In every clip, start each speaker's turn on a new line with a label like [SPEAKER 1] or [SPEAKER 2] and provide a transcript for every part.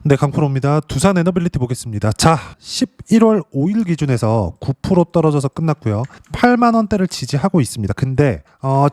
[SPEAKER 1] 네, 강프로입니다. 두산 에너빌리티 보겠습니다. 자, 11월 5일 기준에서 9% 떨어져서 끝났고요. 8만 원대를 지지하고 있습니다. 근데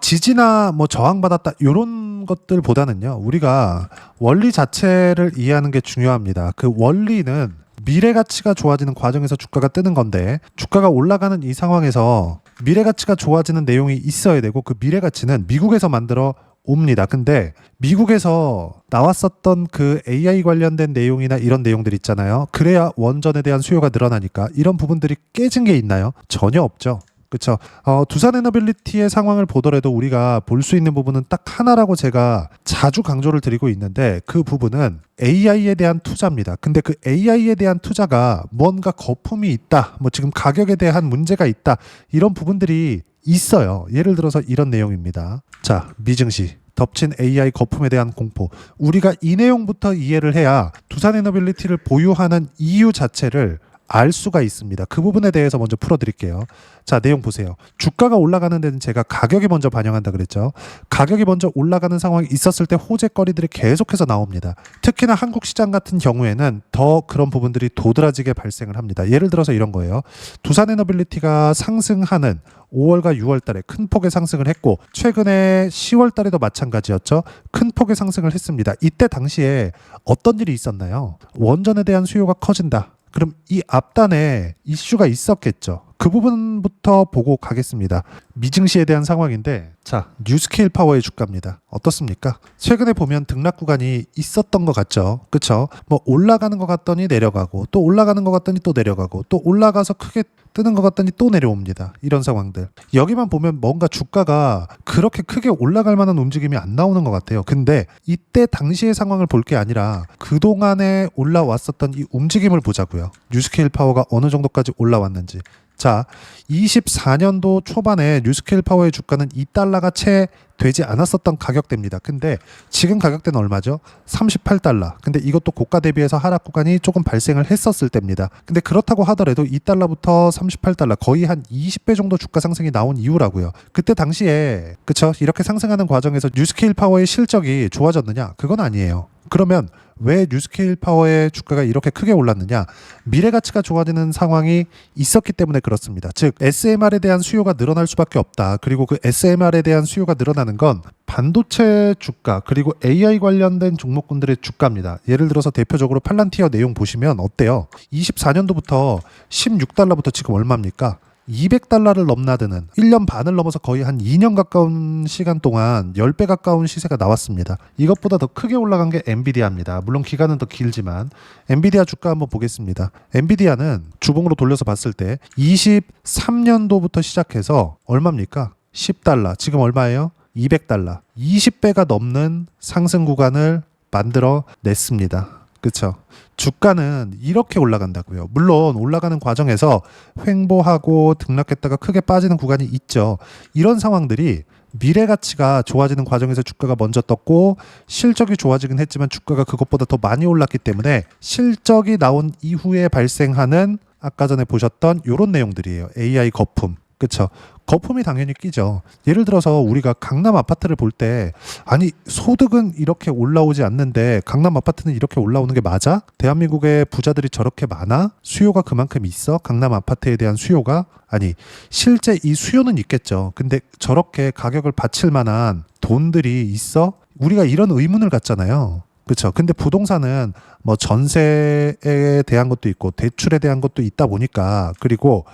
[SPEAKER 1] 지지나 뭐 저항받았다 이런 것들보다는요. 우리가 원리 자체를 이해하는 게 중요합니다. 그 원리는 미래 가치가 좋아지는 과정에서 주가가 뜨는 건데 주가가 올라가는 이 상황에서 미래 가치가 좋아지는 내용이 있어야 되고 그 미래 가치는 미국에서 만들어 옵니다. 근데 미국에서 나왔었던 그 AI 관련된 내용이나 이런 내용들 있잖아요. 그래야 원전에 대한 수요가 늘어나니까 이런 부분들이 깨진 게 있나요? 전혀 없죠. 그렇죠. 두산 에너빌리티의 상황을 보더라도 우리가 볼 수 있는 부분은 딱 하나라고 제가 자주 강조를 드리고 있는데 그 부분은 AI에 대한 투자입니다. 근데 그 AI에 대한 투자가 뭔가 거품이 있다, 뭐 지금 가격에 대한 문제가 있다, 이런 부분들이 있어요. 예를 들어서 이런 내용입니다. 자, 미증시. 덮친 AI 거품에 대한 공포. 우리가 이 내용부터 이해를 해야 두산 에너빌리티를 보유하는 이유 자체를 알 수가 있습니다. 그 부분에 대해서 먼저 풀어드릴게요. 자, 내용 보세요. 주가가 올라가는 데는 제가 가격이 먼저 반영한다 그랬죠. 가격이 먼저 올라가는 상황이 있었을 때 호재거리들이 계속해서 나옵니다. 특히나 한국 시장 같은 경우에는 더 그런 부분들이 도드라지게 발생을 합니다. 예를 들어서 이런 거예요. 두산 에너빌리티가 상승하는 5월과 6월 달에 큰 폭의 상승을 했고 최근에 10월 달에도 마찬가지였죠. 큰 폭의 상승을 했습니다. 이때 당시에 어떤 일이 있었나요? 원전에 대한 수요가 커진다. 그럼 이 앞단에 이슈가 있었겠죠. 그 부분부터 보고 가겠습니다. 미증시에 대한 상황인데, 자, 뉴스케일 파워의 주가입니다. 어떻습니까? 최근에 보면 등락 구간이 있었던 것 같죠. 그쵸? 뭐 올라가는 것 같더니 내려가고, 또 올라가는 것 같더니 또 내려가고, 또 올라가서 크게 뜨는 것 같더니 또 내려옵니다. 이런 상황들. 여기만 보면 뭔가 주가가 그렇게 크게 올라갈 만한 움직임이 안 나오는 것 같아요. 근데 이때 당시의 상황을 볼 게 아니라 그동안에 올라왔었던 이 움직임을 보자고요. 뉴스케일 파워가 어느 정도까지 올라왔는지. 자, 24년도 초반에 뉴스케일 파워의 주가는 2달러가 채 되지 않았었던 가격대입니다. 근데 지금 가격대는 얼마죠? 38달러. 근데 이것도 고가 대비해서 하락 구간이 조금 발생을 했었을 때입니다. 근데 그렇다고 하더라도 2달러부터 38달러 거의 한 20배 정도 주가 상승이 나온 이유라고요. 그때 당시에 그쵸? 이렇게 상승하는 과정에서 뉴스케일 파워의 실적이 좋아졌느냐? 그건 아니에요. 그러면 왜 뉴스케일 파워의 주가가 이렇게 크게 올랐느냐? 미래 가치가 좋아지는 상황이 있었기 때문에 그렇습니다. 즉 SMR에 대한 수요가 늘어날 수밖에 없다. 그리고 그 SMR에 대한 수요가 늘어나는 건 반도체 주가 그리고 AI 관련된 종목군들의 주가입니다. 예를 들어서 대표적으로 팔란티어 내용 보시면 어때요? 24년도부터 16달러부터 지금 얼마입니까? 200달러를 넘나드는 1년 반을 넘어서 거의 한 2년 가까운 시간 동안 10배 가까운 시세가 나왔습니다. 이것보다 더 크게 올라간 게 엔비디아입니다. 물론 기간은 더 길지만 엔비디아 주가 한번 보겠습니다. 엔비디아는 주봉으로 돌려서 봤을 때 23년도부터 시작해서 얼마입니까? 10달러. 지금 얼마예요? 200달러. 20배가 넘는 상승 구간을 만들어 냈습니다. 그렇죠. 주가는 이렇게 올라간다고요. 물론 올라가는 과정에서 횡보하고 등락했다가 크게 빠지는 구간이 있죠. 이런 상황들이 미래 가치가 좋아지는 과정에서 주가가 먼저 떴고 실적이 좋아지긴 했지만 주가가 그것보다 더 많이 올랐기 때문에 실적이 나온 이후에 발생하는 아까 전에 보셨던 이런 내용들이에요. AI 거품. 그렇죠. 거품이 당연히 끼죠. 예를 들어서 우리가 강남 아파트를 볼 때 아니 소득은 이렇게 올라오지 않는데 강남 아파트는 이렇게 올라오는 게 맞아? 대한민국의 부자들이 저렇게 많아? 수요가 그만큼 있어? 강남 아파트에 대한 수요가? 아니 실제 이 수요는 있겠죠. 근데 저렇게 가격을 바칠 만한 돈들이 있어? 우리가 이런 의문을 갖잖아요. 그렇죠. 근데 부동산은 뭐 전세에 대한 것도 있고 대출에 대한 것도 있다 보니까 그리고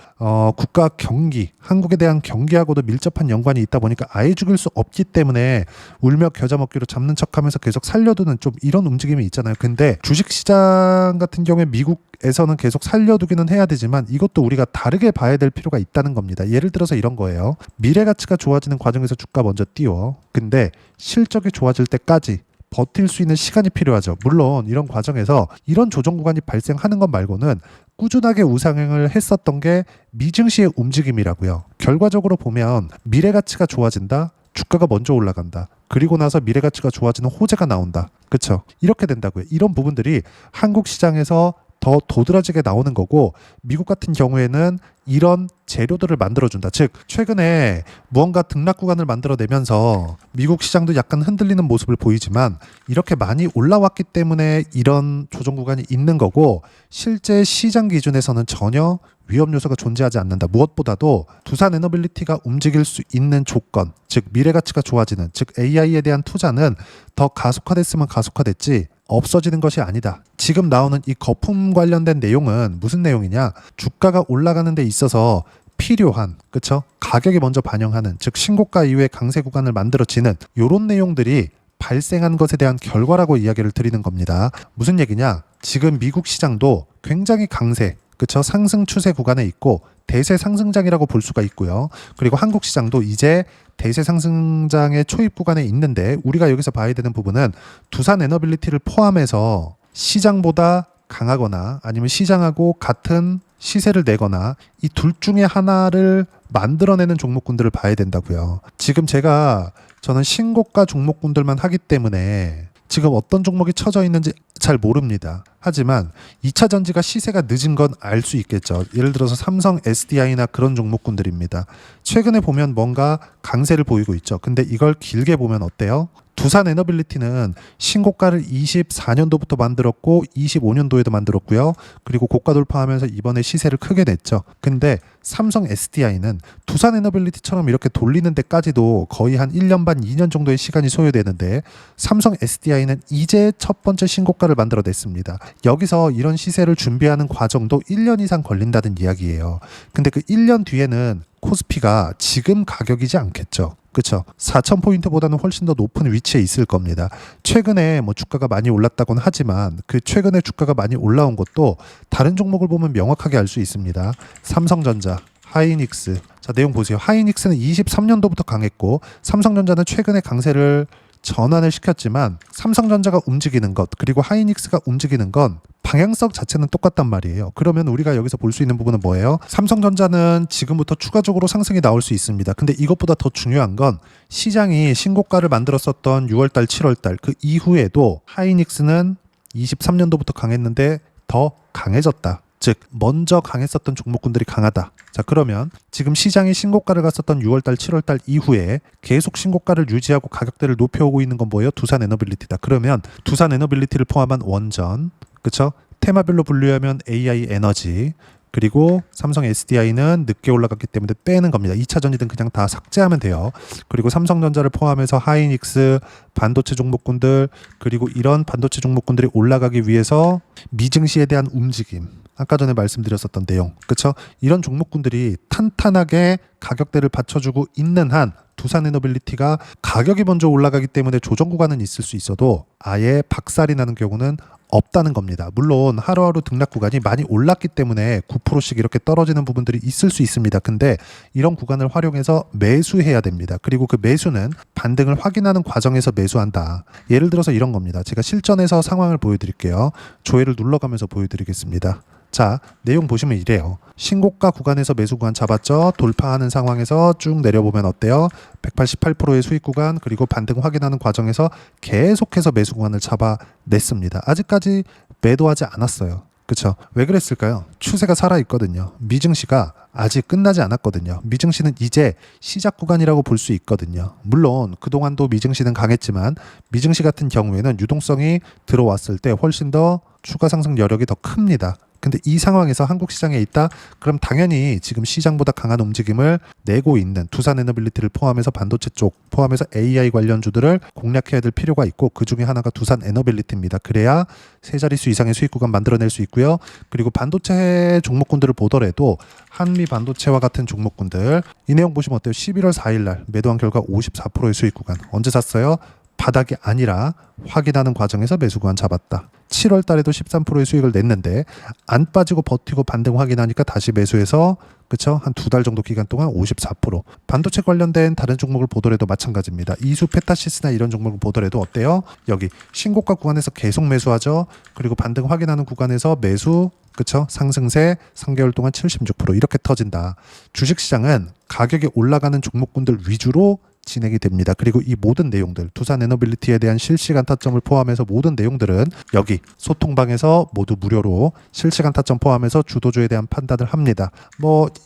[SPEAKER 1] 국가 경기, 한국에 대한 경기하고도 밀접한 연관이 있다 보니까 아예 죽일 수 없기 때문에 울며 겨자 먹기로 잡는 척하면서 계속 살려두는 좀 이런 움직임이 있잖아요. 근데 주식시장 같은 경우에 미국에서는 계속 살려두기는 해야 되지만 이것도 우리가 다르게 봐야 될 필요가 있다는 겁니다. 예를 들어서 이런 거예요. 미래 가치가 좋아지는 과정에서 주가 먼저 띄워. 근데 실적이 좋아질 때까지 버틸 수 있는 시간이 필요하죠. 물론 이런 과정에서 이런 조정 구간이 발생하는 것 말고는 꾸준하게 우상향을 했었던 게 미증시의 움직임이라고요. 결과적으로 보면 미래 가치가 좋아진다. 주가가 먼저 올라간다. 그리고 나서 미래 가치가 좋아지는 호재가 나온다. 그렇죠? 이렇게 된다고요. 이런 부분들이 한국 시장에서 더 도드라지게 나오는 거고, 미국 같은 경우에는 이런 재료들을 만들어준다. 즉 최근에 무언가 등락 구간을 만들어내면서 미국 시장도 약간 흔들리는 모습을 보이지만 이렇게 많이 올라왔기 때문에 이런 조정 구간이 있는 거고, 실제 시장 기준에서는 전혀 위험 요소가 존재하지 않는다. 무엇보다도 두산 에너빌리티가 움직일 수 있는 조건, 즉 미래 가치가 좋아지는, 즉 AI에 대한 투자는 더 가속화됐으면 가속화됐지 없어지는 것이 아니다. 지금 나오는 이 거품 관련된 내용은 무슨 내용이냐? 주가가 올라가는 데 있어서 필요한, 그쵸? 가격이 먼저 반영하는, 즉 신고가 이후에 강세 구간을 만들어지는 이런 내용들이 발생한 것에 대한 결과라고 이야기를 드리는 겁니다. 무슨 얘기냐? 지금 미국 시장도 굉장히 강세, 그쵸? 상승 추세 구간에 있고 대세 상승장이라고 볼 수가 있고요. 그리고 한국 시장도 이제 대세 상승장의 초입 구간에 있는데, 우리가 여기서 봐야 되는 부분은 두산 에너빌리티를 포함해서 시장보다 강하거나 아니면 시장하고 같은 시세를 내거나 이 둘 중에 하나를 만들어내는 종목군들을 봐야 된다고요. 지금 저는 신고가 종목군들만 하기 때문에 지금 어떤 종목이 쳐져 있는지 잘 모릅니다. 하지만 2차 전지가 시세가 늦은 건 알 수 있겠죠. 예를 들어서 삼성 SDI나 그런 종목군들입니다. 최근에 보면 뭔가 강세를 보이고 있죠. 근데 이걸 길게 보면 어때요? 두산 에너빌리티는 신고가를 24년도부터 만들었고 25년도에도 만들었고요. 그리고 고가 돌파하면서 이번에 시세를 크게 냈죠. 근데 삼성 SDI는 두산 에너빌리티처럼 이렇게 돌리는 데까지도 거의 한 1년 반, 2년 정도의 시간이 소요되는데, 삼성 SDI는 이제 첫 번째 신고가를 만들어냈습니다. 여기서 이런 시세를 준비하는 과정도 1년 이상 걸린다는 이야기예요. 근데 그 1년 뒤에는 코스피가 지금 가격이지 않겠죠. 그렇죠. 4,000포인트보다는 훨씬 더 높은 위치에 있을 겁니다. 최근에 뭐 주가가 많이 올랐다고는 하지만 그 최근에 주가가 많이 올라온 것도 다른 종목을 보면 명확하게 알 수 있습니다. 삼성전자, 하이닉스. 자, 내용 보세요. 하이닉스는 23년도부터 강했고 삼성전자는 최근에 강세를 전환을 시켰지만, 삼성전자가 움직이는 것 그리고 하이닉스가 움직이는 건 방향성 자체는 똑같단 말이에요. 그러면 우리가 여기서 볼 수 있는 부분은 뭐예요? 삼성전자는 지금부터 추가적으로 상승이 나올 수 있습니다. 근데 이것보다 더 중요한 건 시장이 신고가를 만들었었던 6월달, 7월달 그 이후에도 하이닉스는 23년도부터 강했는데 더 강해졌다. 즉 먼저 강했었던 종목군들이 강하다. 자, 그러면 지금 시장이 신고가를 갔었던 6월달, 7월달 이후에 계속 신고가를 유지하고 가격대를 높여오고 있는 건 뭐예요? 두산 에너빌리티다. 그러면 두산 에너빌리티를 포함한 원전, 그쵸? 테마별로 분류하면 AI 에너지, 그리고 삼성 SDI는 늦게 올라갔기 때문에 빼는 겁니다. 2차 전지든 그냥 다 삭제하면 돼요. 그리고 삼성전자를 포함해서 하이닉스, 반도체 종목군들, 그리고 이런 반도체 종목군들이 올라가기 위해서 미증시에 대한 움직임, 아까 전에 말씀드렸었던 내용, 그렇죠? 이런 종목군들이 탄탄하게 가격대를 받쳐주고 있는 한 두산 에너빌리티가 가격이 먼저 올라가기 때문에 조정 구간은 있을 수 있어도 아예 박살이 나는 경우는 없다는 겁니다. 물론 하루하루 등락 구간이 많이 올랐기 때문에 9%씩 이렇게 떨어지는 부분들이 있을 수 있습니다. 근데 이런 구간을 활용해서 매수해야 됩니다. 그리고 그 매수는 반등을 확인하는 과정에서 매수한다. 예를 들어서 이런 겁니다. 제가 실전에서 상황을 보여드릴게요. 조회를 눌러가면서 보여드리겠습니다. 자, 내용 보시면 이래요. 신고가 구간에서 매수 구간 잡았죠. 돌파하는 상황에서 쭉 내려보면 어때요? 188%의 수익 구간, 그리고 반등 확인하는 과정에서 계속해서 매수 구간을 잡아냈습니다. 아직까지 매도하지 않았어요. 그렇죠? 왜 그랬을까요? 추세가 살아있거든요. 미증시가 아직 끝나지 않았거든요. 미증시는 이제 시작 구간이라고 볼 수 있거든요. 물론 그동안도 미증시는 강했지만 미증시 같은 경우에는 유동성이 들어왔을 때 훨씬 더 추가 상승 여력이 더 큽니다. 근데 이 상황에서 한국 시장에 있다? 그럼 당연히 지금 시장보다 강한 움직임을 내고 있는 두산 에너빌리티를 포함해서 반도체 쪽, 포함해서 AI 관련주들을 공략해야 될 필요가 있고, 그 중에 하나가 두산 에너빌리티입니다. 그래야 세 자릿수 이상의 수익 구간 만들어낼 수 있고요. 그리고 반도체 종목군들을 보더라도 한미 반도체와 같은 종목군들, 이 내용 보시면 어때요? 11월 4일 날 매도한 결과 54%의 수익 구간. 언제 샀어요? 바닥이 아니라 확인하는 과정에서 매수 구간 잡았다. 7월 달에도 13%의 수익을 냈는데 안 빠지고 버티고 반등 확인하니까 다시 매수해서, 그쵸? 한 2달 정도 기간 동안 54%. 반도체 관련된 다른 종목을 보더라도 마찬가지입니다. 이수 페타시스나 이런 종목을 보더라도 어때요? 여기 신고가 구간에서 계속 매수하죠. 그리고 반등 확인하는 구간에서 매수, 그쵸? 상승세 3개월 동안 76% 이렇게 터진다. 주식시장은 가격이 올라가는 종목군들 위주로 진행이 됩니다. 그리고 이 모든 내용들, 두산에너빌리티에 대한 실시간 타점을 포함해서 모든 내용들은 여기 소통방에서 모두 무료로 실시간 타점 포함해서 주도주에 대한 판단을 합니다.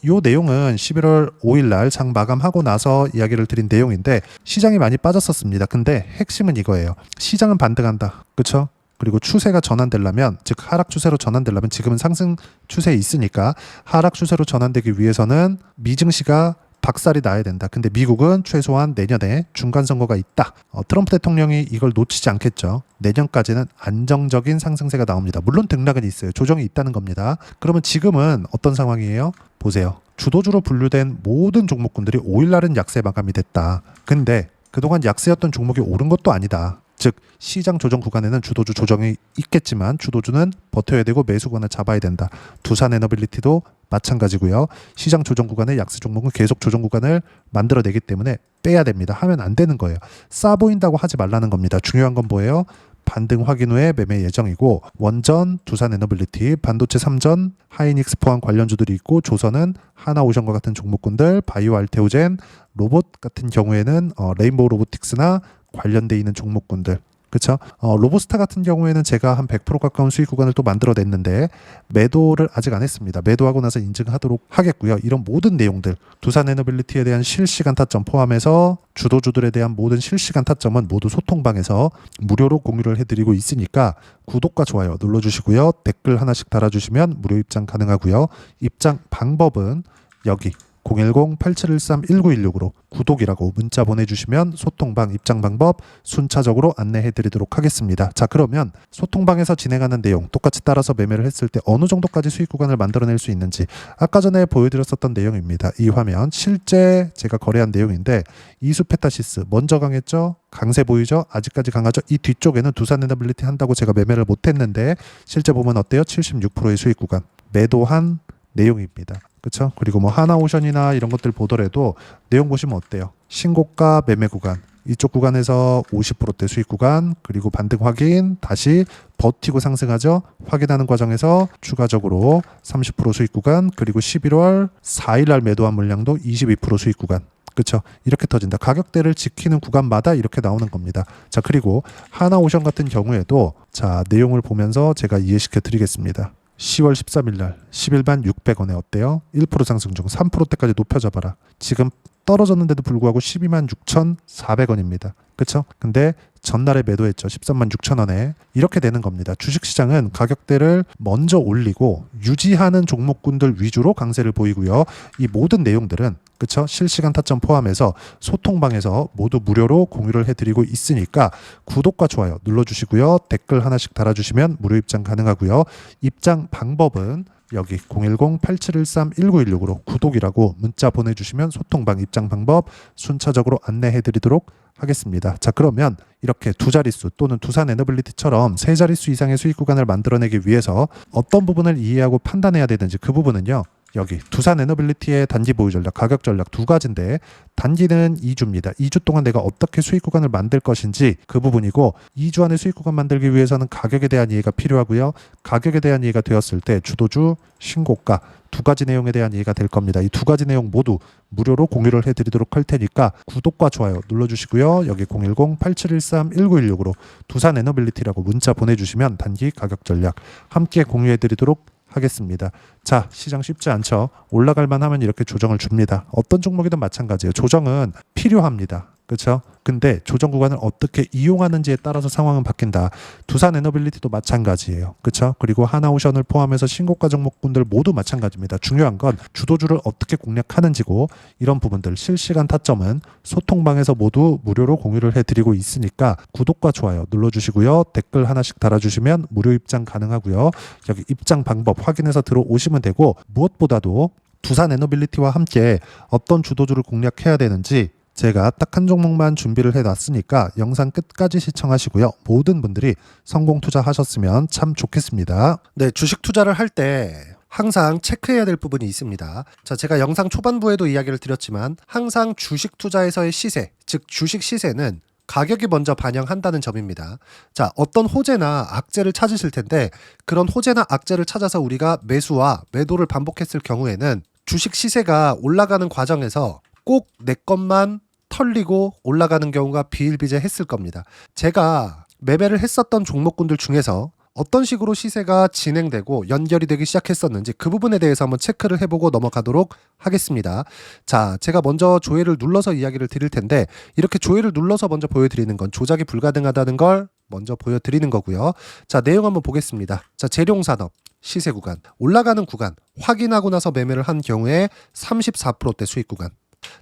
[SPEAKER 1] 요 내용은 11월 5일 날 장 마감하고 나서 이야기를 드린 내용인데 시장이 많이 빠졌었습니다. 근데 핵심은 이거예요. 시장은 반등한다. 그렇죠? 그리고 추세가 전환되려면, 즉 하락 추세로 전환되려면, 지금은 상승 추세에 있으니까 하락 추세로 전환되기 위해서는 미증시가 박살이 나야 된다. 근데 미국은 최소한 내년에 중간 선거가 있다. 트럼프 대통령이 이걸 놓치지 않겠죠. 내년까지는 안정적인 상승세가 나옵니다. 물론 등락은 있어요. 조정이 있다는 겁니다. 그러면 지금은 어떤 상황이에요? 보세요. 주도주로 분류된 모든 종목군들이 5일날은 약세 마감이 됐다. 근데 그동안 약세였던 종목이 오른 것도 아니다. 즉 시장 조정 구간에는 주도주 조정이 있겠지만 주도주는 버텨야 되고 매수권을 잡아야 된다. 두산에너빌리티도 마찬가지고요. 시장 조정 구간에 약세 종목은 계속 조정 구간을 만들어내기 때문에 빼야 됩니다. 하면 안 되는 거예요. 싸 보인다고 하지 말라는 겁니다. 중요한 건 뭐예요? 반등 확인 후에 매매 예정이고, 원전, 두산에너빌리티, 반도체 3전, 하이닉스 포함 관련주들이 있고, 조선은 하나오션과 같은 종목군들, 바이오 알테오젠, 로봇 같은 경우에는 레인보우 로보틱스나 관련돼 있는 종목군들, 그렇죠? 로보스타 같은 경우에는 제가 한 100% 가까운 수익 구간을 또 만들어냈는데 매도를 아직 안 했습니다. 매도하고 나서 인증하도록 하겠고요. 이런 모든 내용들, 두산에너빌리티에 대한 실시간 타점 포함해서 주도주들에 대한 모든 실시간 타점은 모두 소통방에서 무료로 공유를 해드리고 있으니까 구독과 좋아요 눌러주시고요. 댓글 하나씩 달아주시면 무료 입장 가능하고요. 입장 방법은 여기 010-8713-1916으로 구독이라고 문자 보내주시면 소통방 입장 방법 순차적으로 안내해드리도록 하겠습니다. 자, 그러면 소통방에서 진행하는 내용 똑같이 따라서 매매를 했을 때 어느 정도까지 수익 구간을 만들어낼 수 있는지 아까 전에 보여드렸었던 내용입니다. 이 화면 실제 제가 거래한 내용인데 이수페타시스 먼저 강했죠? 강세 보이죠? 아직까지 강하죠? 이 뒤쪽에는 두산에너빌리티 한다고 제가 매매를 못했는데 실제 보면 어때요? 76%의 수익 구간 매도한 내용입니다. 그렇죠? 그리고 하나오션이나 이런 것들 보더라도 내용 보시면 어때요? 신고가 매매 구간, 이쪽 구간에서 50%대 수익 구간, 그리고 반등 확인, 다시 버티고 상승하죠. 확인하는 과정에서 추가적으로 30% 수익 구간, 그리고 11월 4일 날 매도한 물량도 22% 수익 구간. 그렇죠? 이렇게 터진다. 가격대를 지키는 구간마다 이렇게 나오는 겁니다. 자, 그리고 하나오션 같은 경우에도 자, 내용을 보면서 제가 이해시켜 드리겠습니다. 10월 13일 날 11만 600원에 어때요? 1% 상승 중 3%대까지 높여잡아라. 지금 떨어졌는데도 불구하고 12만 6,400원입니다. 그렇죠? 근데 전날에 매도했죠. 13만 6천원에. 이렇게 되는 겁니다. 주식시장은 가격대를 먼저 올리고 유지하는 종목군들 위주로 강세를 보이고요. 이 모든 내용들은 그렇죠? 실시간 타점 포함해서 소통방에서 모두 무료로 공유를 해드리고 있으니까 구독과 좋아요 눌러주시고요. 댓글 하나씩 달아주시면 무료 입장 가능하고요. 입장 방법은 여기 010-8713-1916으로 구독이라고 문자 보내주시면 소통방 입장 방법 순차적으로 안내해드리도록 하겠습니다. 자, 그러면 이렇게 두 자릿수 또는 두산에너빌리티처럼 세 자릿수 이상의 수익 구간을 만들어내기 위해서 어떤 부분을 이해하고 판단해야 되는지 그 부분은요. 여기 두산에너빌리티의 단기 보유 전략, 가격 전략 두 가지인데 단기는 2주입니다. 2주 동안 내가 어떻게 수익 구간을 만들 것인지 그 부분이고 2주 안에 수익 구간 만들기 위해서는 가격에 대한 이해가 필요하고요. 가격에 대한 이해가 되었을 때 주도주, 신고가 두 가지 내용에 대한 이해가 될 겁니다. 이 두 가지 내용 모두 무료로 공유를 해드리도록 할 테니까 구독과 좋아요 눌러주시고요. 여기 010-8713-1916으로 두산에너빌리티라고 문자 보내주시면 단기 가격 전략 함께 공유해드리도록 하겠습니다. 자, 시장 쉽지 않죠. 올라갈만 하면 이렇게 조정을 줍니다. 어떤 종목이든 마찬가지예요. 조정은 필요합니다. 그렇죠? 근데 조정 구간을 어떻게 이용하는지에 따라서 상황은 바뀐다. 두산에너빌리티도 마찬가지예요. 그렇죠? 그리고 하나오션을 포함해서 신고가 종목군들 모두 마찬가지입니다. 중요한 건 주도주를 어떻게 공략하는지고 이런 부분들 실시간 타점은 소통방에서 모두 무료로 공유를 해드리고 있으니까 구독과 좋아요 눌러주시고요. 댓글 하나씩 달아주시면 무료 입장 가능하고요. 여기 입장 방법 확인해서 들어오시면 되고 무엇보다도 두산에너빌리티와 함께 어떤 주도주를 공략해야 되는지 제가 딱 한 종목만 준비를 해놨으니까 영상 끝까지 시청하시고요. 모든 분들이 성공 투자하셨으면 참 좋겠습니다. 네, 주식 투자를 할 때 항상 체크해야 될 부분이 있습니다. 자, 제가 영상 초반부에도 이야기를 드렸지만 항상 주식 투자에서의 시세, 즉 주식 시세는 가격이 먼저 반영한다는 점입니다. 자, 어떤 호재나 악재를 찾으실 텐데 그런 호재나 악재를 찾아서 우리가 매수와 매도를 반복했을 경우에는 주식 시세가 올라가는 과정에서 꼭 내 것만
[SPEAKER 2] 털리고 올라가는 경우가 비일비재했을 겁니다. 제가 매매를 했었던 종목군들 중에서 어떤 식으로 시세가 진행되고 연결이 되기 시작했었는지 그 부분에 대해서 한번 체크를 해보고 넘어가도록 하겠습니다. 자, 제가 먼저 조회를 눌러서 이야기를 드릴 텐데 이렇게 조회를 눌러서 먼저 보여드리는 건 조작이 불가능하다는 걸 먼저 보여드리는 거고요. 자, 내용 한번 보겠습니다. 자, 재룡산업 시세 구간, 올라가는 구간 확인하고 나서 매매를 한 경우에 34%대 수익 구간.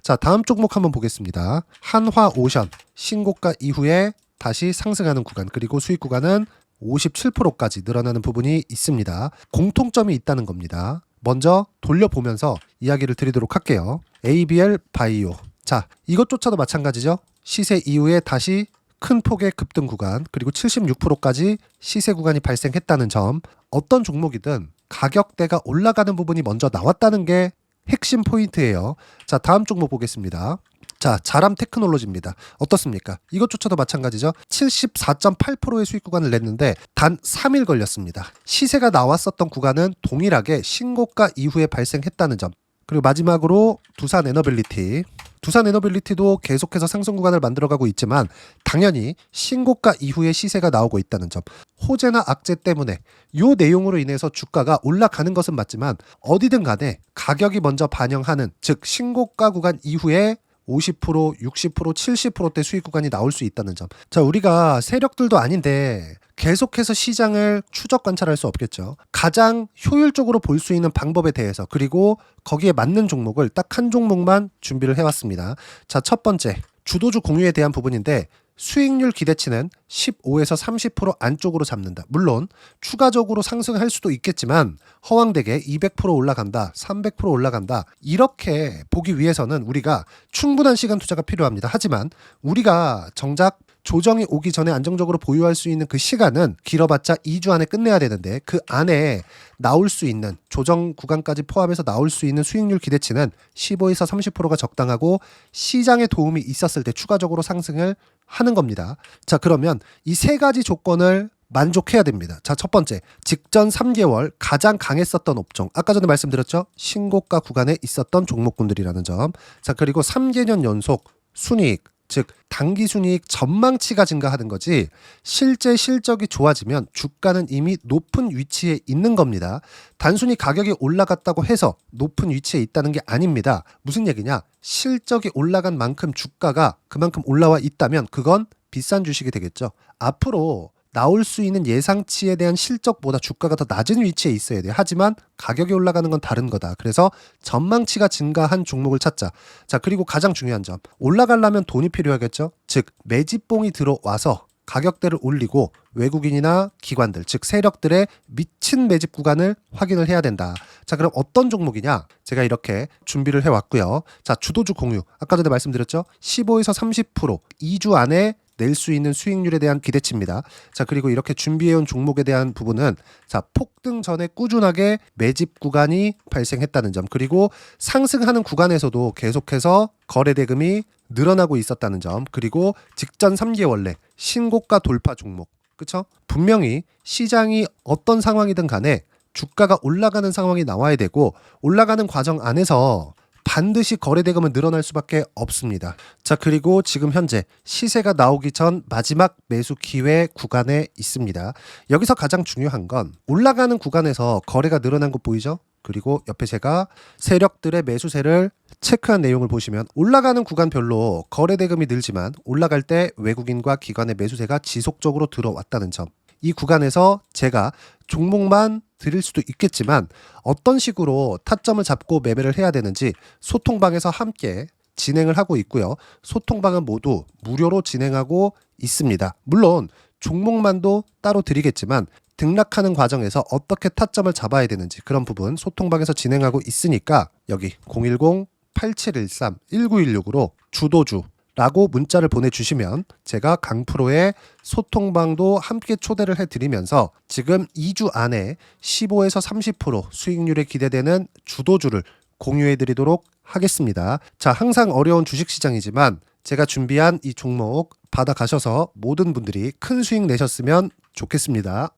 [SPEAKER 2] 자, 다음 종목 한번 보겠습니다. 한화오션 신고가 이후에 다시 상승하는 구간, 그리고 수익 구간은 57%까지 늘어나는 부분이 있습니다. 공통점이 있다는 겁니다. 먼저 돌려보면서 이야기를 드리도록 할게요. ABL 바이오. 자, 이것조차도 마찬가지죠. 시세 이후에 다시 큰 폭의 급등 구간, 그리고 76%까지 시세 구간이 발생했다는 점. 어떤 종목이든 가격대가 올라가는 부분이 먼저 나왔다는 게 핵심 포인트예요. 자, 다음 종목 보겠습니다. 자, 자람 테크놀로지입니다. 어떻습니까? 이것조차도 마찬가지죠. 74.8%의 수익 구간을 냈는데 단 3일 걸렸습니다. 시세가 나왔었던 구간은 동일하게 신고가 이후에 발생했다는 점. 그리고 마지막으로 두산 에너빌리티. 두산 에너빌리티도 계속해서 상승 구간을 만들어가고 있지만 당연히 신고가 이후에 시세가 나오고 있다는 점. 호재나 악재 때문에 이 내용으로 인해서 주가가 올라가는 것은 맞지만 어디든 간에 가격이 먼저 반영하는, 즉 신고가 구간 이후에 50%, 60%, 70%대 수익 구간이 나올 수 있다는 점. 자, 우리가 세력들도 아닌데 계속해서 시장을 추적 관찰할 수 없겠죠. 가장 효율적으로 볼 수 있는 방법에 대해서, 그리고 거기에 맞는 종목을 딱 한 종목만 준비를 해왔습니다. 자, 첫 번째 주도주 공유에 대한 부분인데 수익률 기대치는 15에서 30% 안쪽으로 잡는다. 물론 추가적으로 상승할 수도 있겠지만 허황되게 200% 올라간다, 300% 올라간다, 이렇게 보기 위해서는 우리가 충분한 시간 투자가 필요합니다. 하지만 우리가 정작 조정이 오기 전에 안정적으로 보유할 수 있는 그 시간은 길어봤자 2주 안에 끝내야 되는데 그 안에 나올 수 있는, 조정 구간까지 포함해서 나올 수 있는 수익률 기대치는 15에서 30%가 적당하고 시장에 도움이 있었을 때 추가적으로 상승을 하는 겁니다. 자, 그러면 이 세 가지 조건을 만족해야 됩니다. 자, 첫 번째, 직전 3개월 가장 강했었던 업종. 아까 전에 말씀드렸죠? 신고가 구간에 있었던 종목군들이라는 점. 자, 그리고 3개년 연속 순이익, 즉 단기 순이익 전망치가 증가하는 거지 실제 실적이 좋아지면 주가는 이미 높은 위치에 있는 겁니다. 단순히 가격이 올라갔다고 해서 높은 위치에 있다는 게 아닙니다. 무슨 얘기냐? 실적이 올라간 만큼 주가가 그만큼 올라와 있다면 그건 비싼 주식이 되겠죠. 앞으로 나올 수 있는 예상치에 대한 실적보다 주가가 더 낮은 위치에 있어야 돼요. 하지만 가격이 올라가는 건 다른 거다. 그래서 전망치가 증가한 종목을 찾자. 자, 그리고 가장 중요한 점. 올라가려면 돈이 필요하겠죠. 즉 매집봉이 들어와서 가격대를 올리고 외국인이나 기관들, 즉 세력들의 미친 매집 구간을 확인을 해야 된다. 자, 그럼 어떤 종목이냐? 제가 이렇게 준비를 해왔고요. 자, 주도주 공유. 아까 전에 말씀드렸죠. 15에서 30% 2주 안에 낼 수 있는 수익률에 대한 기대치입니다. 자, 그리고 이렇게 준비해온 종목에 대한 부분은 자, 폭등 전에 꾸준하게 매집 구간이 발생했다는 점, 그리고 상승하는 구간에서도 계속해서 거래 대금이 늘어나고 있었다는 점, 그리고 직전 3개월 내 신고가 돌파 종목. 그쵸? 분명히 시장이 어떤 상황이든 간에 주가가 올라가는 상황이 나와야 되고 올라가는 과정 안에서 반드시 거래 대금은 늘어날 수밖에 없습니다. 자, 그리고 지금 현재 시세가 나오기 전 마지막 매수 기회 구간에 있습니다. 여기서 가장 중요한 건 올라가는 구간에서 거래가 늘어난 거 보이죠? 그리고 옆에 제가 세력들의 매수세를 체크한 내용을 보시면 올라가는 구간별로 거래 대금이 늘지만 올라갈 때 외국인과 기관의 매수세가 지속적으로 들어왔다는 점. 이 구간에서 제가 종목만 드릴 수도 있겠지만 어떤 식으로 타점을 잡고 매매를 해야 되는지 소통방에서 함께 진행을 하고 있고요. 소통방은 모두 무료로 진행하고 있습니다. 물론 종목만도 따로 드리겠지만 등락하는 과정에서 어떻게 타점을 잡아야 되는지 그런 부분 소통방에서 진행하고 있으니까 여기 010-8713-1916으로 주도주 라고 문자를 보내주시면 제가 강프로의 소통방도 함께 초대를 해드리면서 지금 2주 안에 15에서 30% 수익률에 기대되는 주도주를 공유해드리도록 하겠습니다. 자, 항상 어려운 주식시장이지만 제가 준비한 이 종목 받아가셔서 모든 분들이 큰 수익 내셨으면 좋겠습니다.